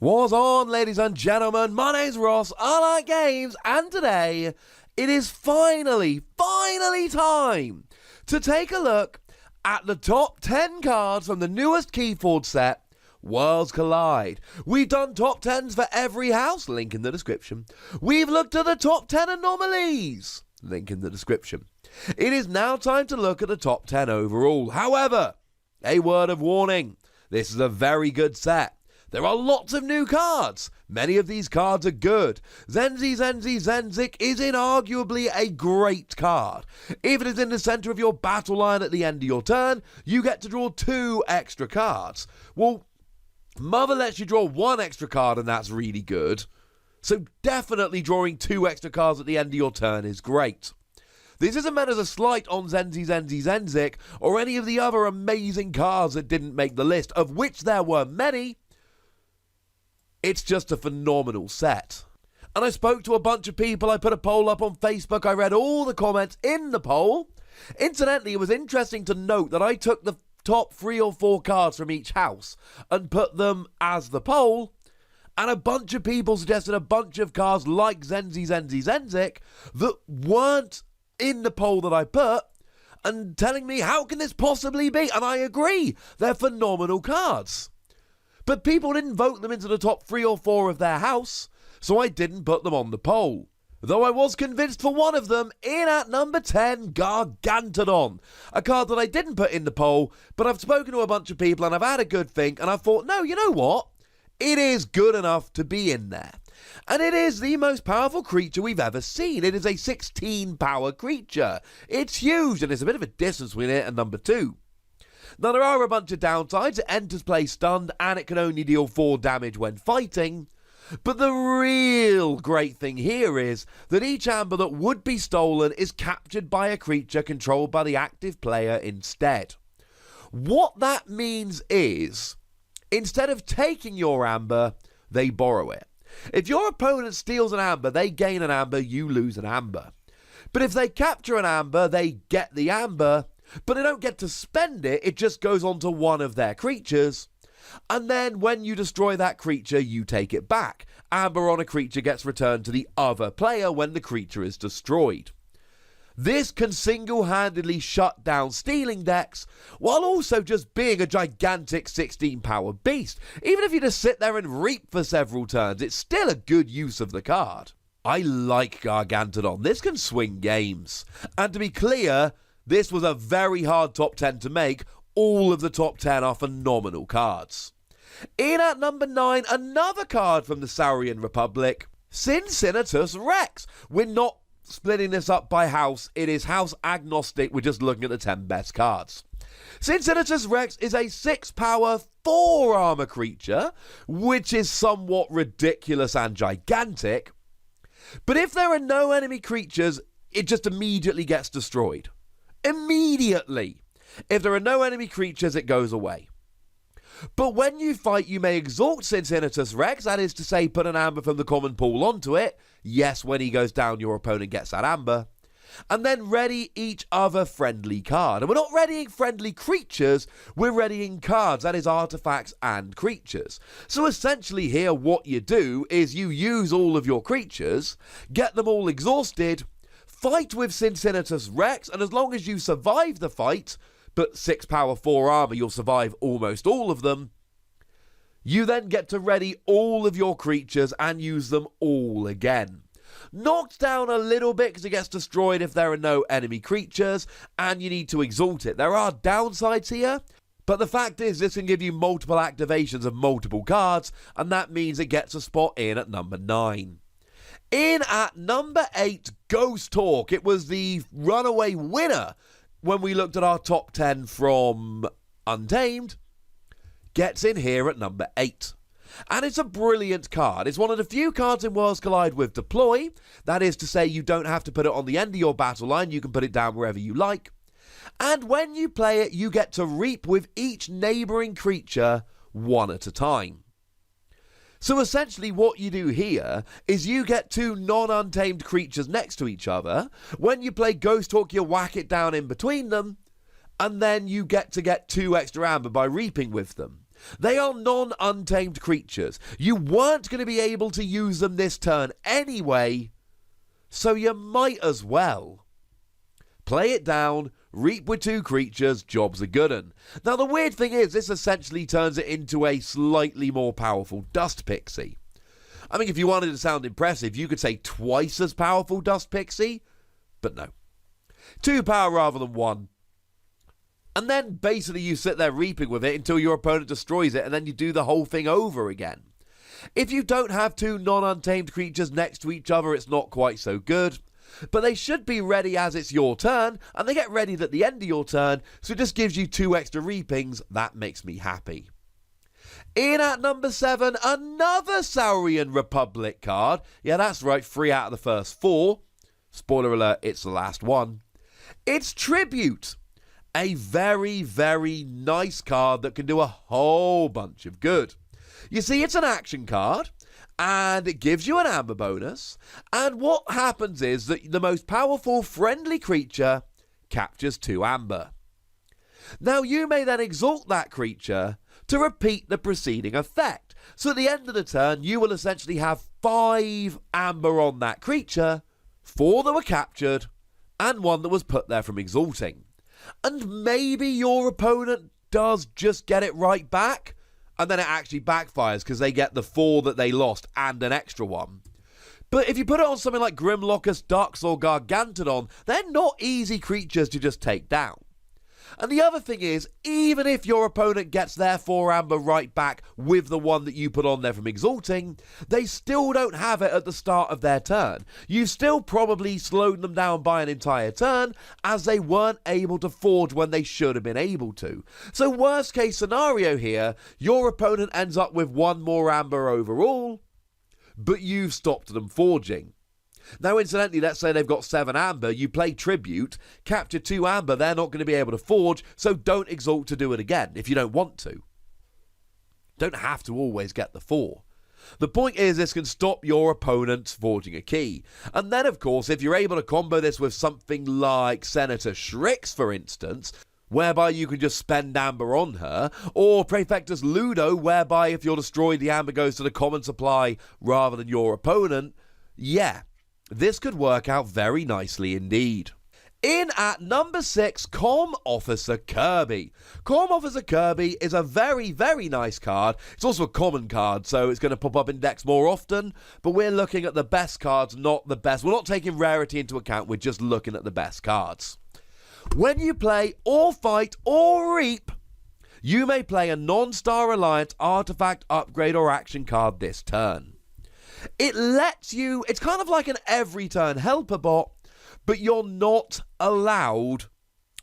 What's on, ladies and gentlemen? My name's Ross, I like games, and today it is finally time to take a look at the top 10 cards from the newest Keyforge set, Worlds Collide. We've done top 10s for every house, link in the description. We've looked at the top 10 anomalies, link in the description. It is now time to look at the top 10 overall. However, a word of warning, this is a very good set. There are lots of new cards. Many of these cards are good. Zenzik is inarguably a great card. If it is in the center of your battle line at the end of your turn, you get to draw 2 extra cards. Well, Mother lets you draw 1 extra card and that's really good. So definitely drawing 2 extra cards at the end of your turn is great. This isn't meant as a slight on Zenzik or any of the other amazing cards that didn't make the list, of which there were many. It's just a phenomenal set. And I spoke to a bunch of people, I put a poll up on Facebook, I read all the comments in the poll. Incidentally, it was interesting to note that I took the top 3 or 4 cards from each house and put them as the poll, and a bunch of people suggested a bunch of cards like Zenzik that weren't in the poll that I put, and telling me, how can this possibly be? And I agree, they're phenomenal cards. But people didn't vote them into the top 3 or 4 of their house, so I didn't put them on the poll. Though I was convinced for one of them, in at number 10, Gargantodon. A card that I didn't put in the poll, but I've spoken to a bunch of people and I've had a good think, and I thought, no, you know what? It is good enough to be in there. And it is the most powerful creature we've ever seen. It is a 16 power creature. It's huge, and there's a bit of a distance between it and number 2. Now, there are a bunch of downsides. It enters play stunned, and it can only deal 4 damage when fighting. But the real great thing here is that each amber that would be stolen is captured by a creature controlled by the active player instead. What that means is, instead of taking your amber, they borrow it. If your opponent steals an amber, they gain an amber, you lose an amber. But if they capture an amber, they get the amber, but they don't get to spend it, it just goes on to one of their creatures. And then when you destroy that creature, you take it back. Amber on a creature gets returned to the other player when the creature is destroyed. This can single-handedly shut down stealing decks, while also just being a gigantic 16-power beast. Even if you just sit there and reap for several turns, it's still a good use of the card. I like Gargantodon. This can swing games. And to be clear, this was a very hard top 10 to make. All of the top 10 are phenomenal cards. In at number 9, another card from the Saurian Republic, Cincinnatus Rex. We're not splitting this up by house, it is house agnostic, we're just looking at the 10 best cards. Cincinnatus Rex is a 6 power, 4 armor creature, which is somewhat ridiculous and gigantic. But if there are no enemy creatures, it just immediately gets destroyed. Immediately. If there are no enemy creatures, it goes away. But when you fight, you may exalt Cincinnatus Rex, that is to say, put an amber from the common pool onto it. Yes, when he goes down, your opponent gets that amber. And then ready each other friendly card. And we're not readying friendly creatures, we're readying cards, that is artifacts and creatures. So essentially here, what you do is you use all of your creatures, get them all exhausted, fight with Cincinnatus Rex, and as long as you survive the fight, but 6 power 4 armor, you'll survive almost all of them. You then get to ready all of your creatures and use them all again. Knocked down a little bit because it gets destroyed if there are no enemy creatures, and you need to exalt it. There are downsides here, but the fact is this can give you multiple activations of multiple cards, and that means it gets a spot in at number 9. In at number 8, Ghosthawk. It was the runaway winner when we looked at our top 10 from Untamed. Gets in here at number 8. And it's a brilliant card. It's one of the few cards in Worlds Collide with Deploy. That is to say, you don't have to put it on the end of your battle line. You can put it down wherever you like. And when you play it, you get to reap with each neighbouring creature one at a time. So essentially what you do here is you get 2 non-untamed creatures next to each other. When you play Ghosthawk, you whack it down in between them, and then you get to get 2 extra amber by reaping with them. They are non-untamed creatures. You weren't going to be able to use them this turn anyway, so you might as well. Play it down, reap with 2 creatures, job's a good un. Now the weird thing is, this essentially turns it into a slightly more powerful Dust Pixie. I mean, if you wanted to sound impressive, you could say twice as powerful Dust Pixie, but no. 2 power rather than 1. And then basically you sit there reaping with it until your opponent destroys it, and then you do the whole thing over again. If you don't have 2 non-untamed creatures next to each other, it's not quite so good. But they should be ready as it's your turn, and they get readied at the end of your turn, so it just gives you 2 extra reapings. That makes me happy. In at number 7, another Saurian Republic card. Yeah, that's right, 3 out of the first 4. Spoiler alert, it's the last one. It's Tribute. A very, very nice card that can do a whole bunch of good. You see, it's an action card, and it gives you an amber bonus, and what happens is that the most powerful friendly creature captures 2 amber. Now you may then exalt that creature to repeat the preceding effect. So at the end of the turn, you will essentially have 5 amber on that creature, 4 that were captured, and 1 that was put there from exalting. And maybe your opponent does just get it right back, and then it actually backfires because they get the 4 that they lost and an extra 1. But if you put it on something like Grimlocus Ducks or Gargantodon, they're not easy creatures to just take down. And the other thing is, even if your opponent gets their 4 amber right back with the 1 that you put on there from exalting, they still don't have it at the start of their turn. You've still probably slowed them down by an entire turn, as they weren't able to forge when they should have been able to. So worst case scenario here, your opponent ends up with 1 more amber overall, but you've stopped them forging. Now, incidentally, let's say they've got 7 amber, you play Tribute, capture 2 amber, they're not going to be able to forge, so don't exalt to do it again if you don't want to. Don't have to always get the 4. The point is, this can stop your opponent forging a key. And then, of course, if you're able to combo this with something like Senator Shrix, for instance, whereby you can just spend amber on her, or Praefectus Ludo, whereby if you're destroyed, the amber goes to the common supply rather than your opponent, yeah. This could work out very nicely indeed. In at number 6, Com Officer Kirby. Com Officer Kirby is a very, very nice card. It's also a common card, so it's going to pop up in decks more often, but we're looking at the best cards, not the best. We're not taking rarity into account, we're just looking at the best cards. When you play or fight or reap, you may play a non-Star Alliance artifact, upgrade, or action card this turn. It lets you, it's kind of like an every turn helper bot, but you're not allowed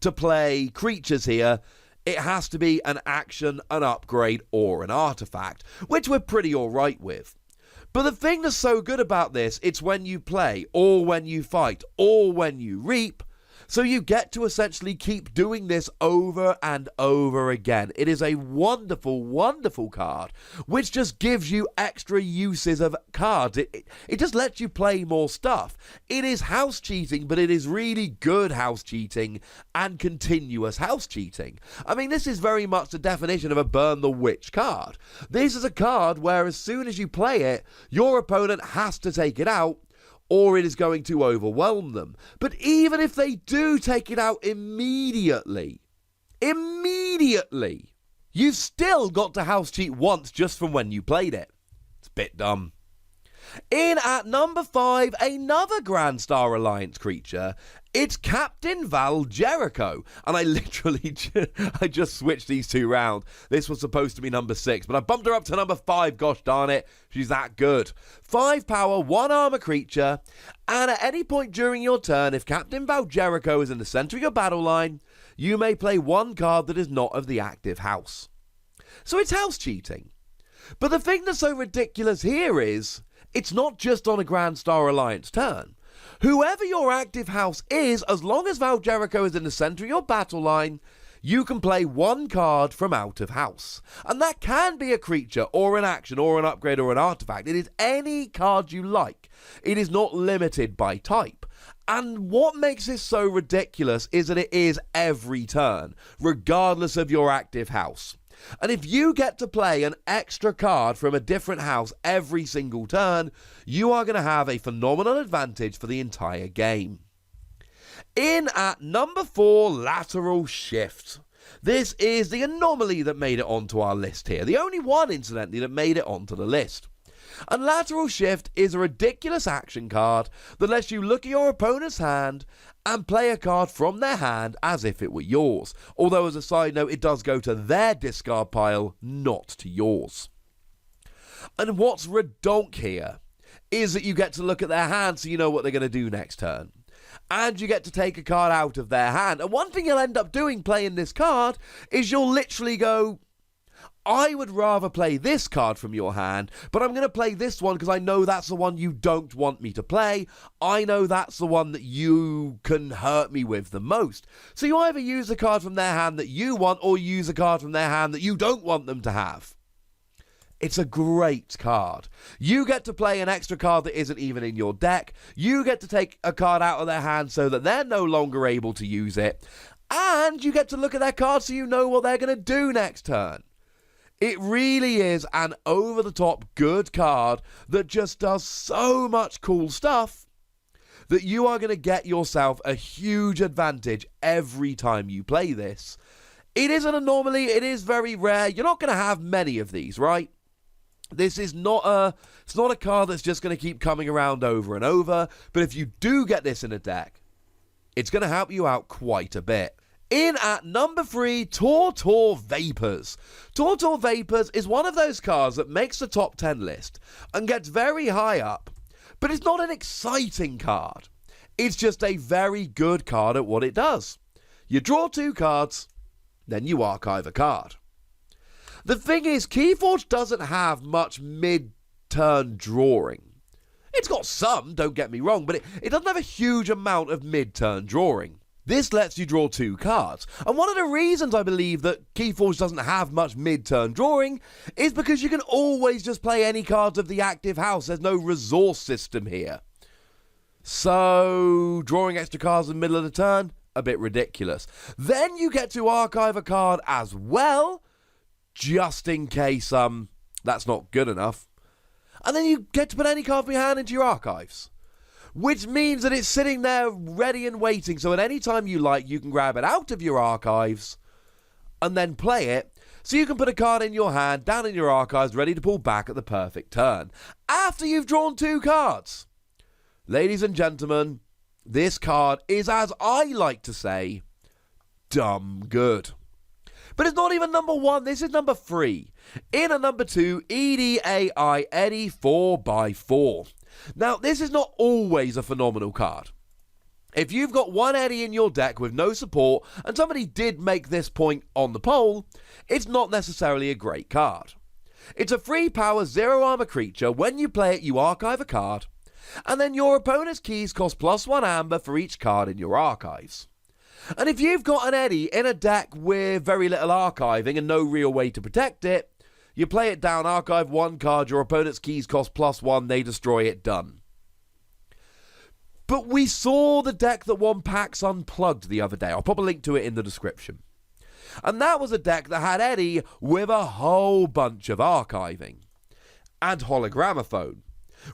to play creatures here. It has to be an action, an upgrade, or an artifact, which we're pretty alright with. But the thing that's so good about this, it's when you play, or when you fight, or when you reap, so you get to essentially keep doing this over and over again. It is a wonderful, wonderful card, which just gives you extra uses of cards. It just lets you play more stuff. It is house cheating, but it is really good house cheating and continuous house cheating. I mean, this is very much the definition of a Burn the Witch card. This is a card where as soon as you play it, your opponent has to take it out, or it is going to overwhelm them. But even if they do take it out immediately, you've still got to house cheat once just from when you played it. It's a bit dumb. In at number 5, another Grand Star Alliance creature. It's Captain Val Jericho. And I literally I just switched these 2 round. This was supposed to be number 6, but I bumped her up to number 5, gosh darn it. She's that good. 5 power, 1 armor creature, and at any point during your turn, if Captain Val Jericho is in the center of your battle line, you may play 1 card that is not of the active house. So it's house cheating. But the thing that's so ridiculous here is, it's not just on a Grand Star Alliance turn. Whoever your active house is, as long as Val Jericho is in the center of your battle line, you can play 1 card from out of house. And that can be a creature, or an action, or an upgrade, or an artifact. It is any card you like. It is not limited by type. And what makes this so ridiculous is that it is every turn, regardless of your active house. And if you get to play an extra card from a different house every single turn, you are going to have a phenomenal advantage for the entire game. In at number 4, Lateral Shift. This is the anomaly that made it onto our list here. The only one, incidentally, that made it onto the list. And Lateral Shift is a ridiculous action card that lets you look at your opponent's hand and play a card from their hand as if it were yours. Although, as a side note, it does go to their discard pile, not to yours. And what's redonk here is that you get to look at their hand so you know what they're going to do next turn. And you get to take a card out of their hand. And one thing you'll end up doing playing this card is you'll literally go, I would rather play this card from your hand, but I'm going to play this one because I know that's the one you don't want me to play. I know that's the one that you can hurt me with the most. So you either use a card from their hand that you want or use a card from their hand that you don't want them to have. It's a great card. You get to play an extra card that isn't even in your deck. You get to take a card out of their hand so that they're no longer able to use it. And you get to look at their card so you know what they're going to do next turn. It really is an over-the-top good card that just does so much cool stuff that you are going to get yourself a huge advantage every time you play this. It is an anomaly. It is very rare. You're not going to have many of these, right? This is not a card that's just going to keep coming around over and over. But if you do get this in a deck, it's going to help you out quite a bit. In at number 3, TauTau Vapors. TauTau Vapors is one of those cards that makes the top 10 list and gets very high up, but it's not an exciting card. It's just a very good card at what it does. You draw 2 cards, then you archive a card. The thing is, Keyforge doesn't have much mid-turn drawing. It's got some, don't get me wrong, but it doesn't have a huge amount of mid-turn drawing. This lets you draw 2 cards, and one of the reasons I believe that Keyforge doesn't have much mid-turn drawing is because you can always just play any cards of the active house. There's no resource system here. So, drawing extra cards in the middle of the turn, a bit ridiculous. Then you get to archive a card as well, just in case that's not good enough. And then you get to put any card from your hand into your archives. Which means that it's sitting there ready and waiting, so at any time you like, you can grab it out of your archives and then play it, so you can put a card in your hand, down in your archives, ready to pull back at the perfect turn, after you've drawn 2 cards. Ladies and gentlemen, this card is, as I like to say, dumb good. But it's not even number 1, this is number 3. In at number 2, EDI Eddie 4x4. Now, this is not always a phenomenal card. If you've got one Eddie in your deck with no support, and somebody did make this point on the poll, it's not necessarily a great card. It's a free power 0 armor creature. When you play it, you archive a card, and then your opponent's keys cost +1 amber for each card in your archives. And if you've got an Eddie in a deck with very little archiving and no real way to protect it, you play it down, archive 1 card, your opponent's keys cost +1, they destroy it, done. But we saw the deck that won PAX Unplugged the other day. I'll pop a link to it in the description. And that was a deck that had Eddie with a whole bunch of archiving and hologramophone,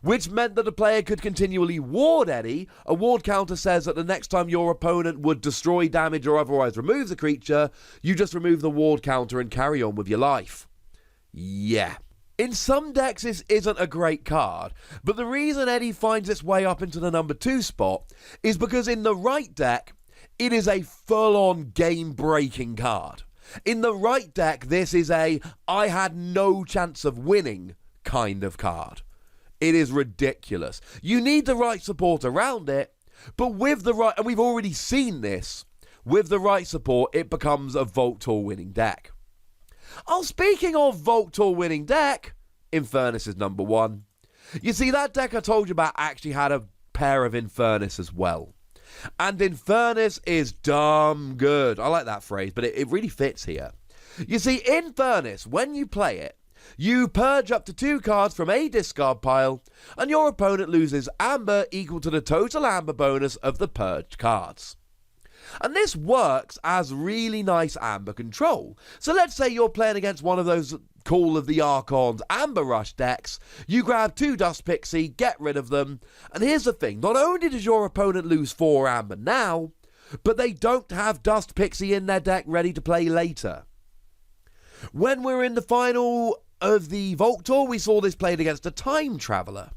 which meant that the player could continually ward Eddie. A ward counter says that the next time your opponent would destroy, damage, or otherwise remove the creature, you just remove the ward counter and carry on with your life. Yeah. In some decks, this isn't a great card, but the reason Eddie finds its way up into the number 2 spot is because in the right deck, it is a full-on game-breaking card. In the right deck, this is a I had no chance of winning kind of card. It is ridiculous. You need the right support around it, but with the right, and we've already seen this, with the right support, it becomes a Vault Tour winning deck. Oh, speaking of Vault Tour winning deck, Infurnace is number 1. You see, that deck I told you about actually had a pair of Infurnace as well. And Infurnace is dumb good. I like that phrase, but it really fits here. You see, Infurnace, when you play it, you purge up to 2 cards from a discard pile, and your opponent loses amber equal to the total amber bonus of the purged cards. And this works as really nice amber control. So let's say you're playing against one of those Call of the Archon's Amber Rush decks, you grab 2 Dust Pixie, get rid of them, and here's the thing, not only does your opponent lose 4 Amber now, but they don't have Dust Pixie in their deck ready to play later. When we're in the final of the Vault Tour, we saw this played against a Time Traveler.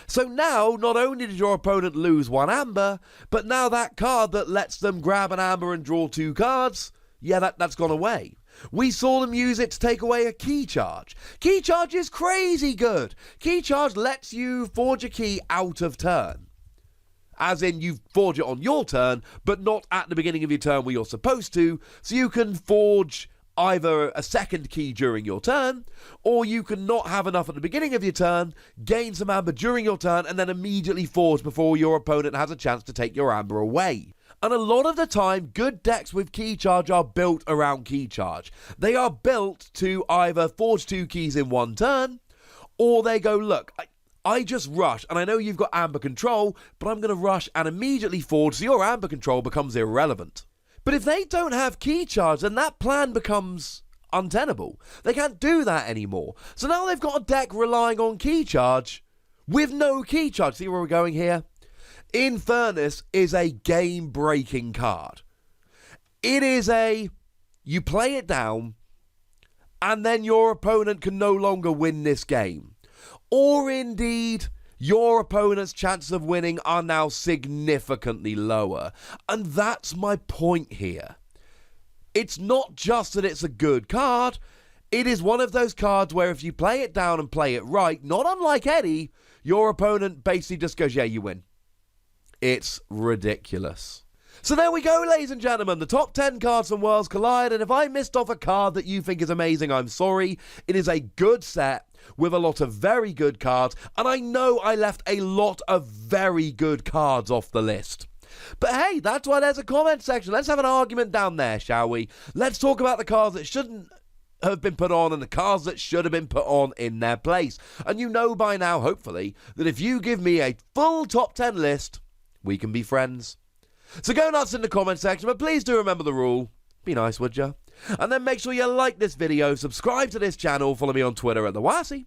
So now, not only did your opponent lose 1 Amber, but now that card that lets them grab an Amber and draw 2 cards, yeah, that's gone away. We saw them use it to take away a key charge. Key charge is crazy good. Key charge lets you forge a key out of turn. As in, you forge it on your turn, but not at the beginning of your turn where you're supposed to, so you can forge either a second key during your turn, or you can not have enough at the beginning of your turn, gain some amber during your turn, and then immediately forge before your opponent has a chance to take your amber away. And a lot of the time, good decks with key charge are built around key charge. They are built to either forge 2 keys in 1 turn, or they go, look, I just rush, and I know you've got amber control, but I'm going to rush and immediately forge, so your amber control becomes irrelevant. But if they don't have key charge, then that plan becomes untenable. They can't do that anymore. So now they've got a deck relying on key charge with no key charge. See where we're going here? Infurnace is a game-breaking card. It is you play it down, and then your opponent can no longer win this game. Or indeed, your opponent's chances of winning are now significantly lower. And that's my point here. It's not just that it's a good card, it is one of those cards where if you play it down and play it right, not unlike Eddie, your opponent basically just goes, yeah, you win. It's ridiculous. So there we go, ladies and gentlemen, the top 10 cards from Worlds Collide, and if I missed off a card that you think is amazing, I'm sorry. It is a good set with a lot of very good cards, and I know I left a lot of very good cards off the list. But hey, that's why there's a comment section. Let's have an argument down there, shall we? Let's talk about the cards that shouldn't have been put on and the cards that should have been put on in their place. And you know by now, hopefully, that if you give me a full top 10 list, we can be friends. So go nuts in the comment section, but please do remember the rule. Be nice, would ya? And then make sure you like this video, subscribe to this channel, follow me on Twitter at the Wossy,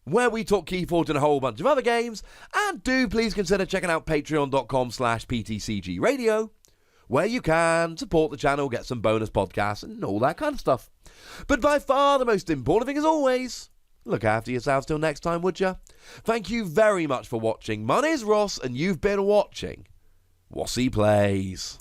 where we talk Keyforge and a whole bunch of other games, and do please consider checking out patreon.com/PTCGradio, where you can support the channel, get some bonus podcasts, and all that kind of stuff. But by far the most important thing, as always, look after yourselves till next time, would ya? Thank you very much for watching. My name's Ross, and you've been watching Wossy Plays.